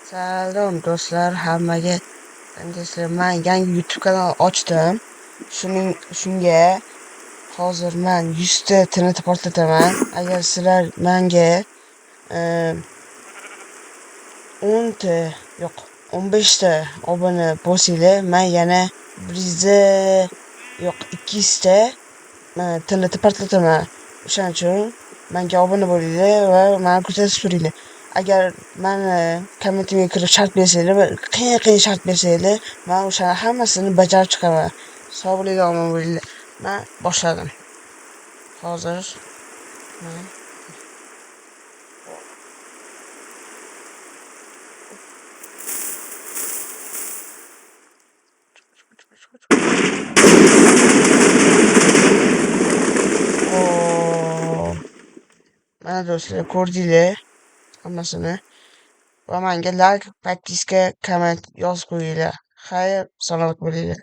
Salom do'stlar, hammaga qandaysizlar? Men yangi YouTube kanal ochdim. Shunga hozir men 100 ta TNT portlataman. Agar sizlar menga 10 ta yo'q, 15 ta obuna bo'lsanglar, men yana 200 ta TNT portlataman. O'shaning uchun menga obuna bo'linglar va meni kuzatib turinglar. Agar meni kommentimga kirib shart bersanglar, qiyin shart bersanglar, men o'shaning hammasini bajarib chiqaman. Sog' bo'linglar, omon bo'linglar. Men boshladim. Hozir mana do'stlar, ko'rdinglar hammasini. Va menga like, podpiska, komment yozib qo'yinglar. Xayr, salomat bo'linglar.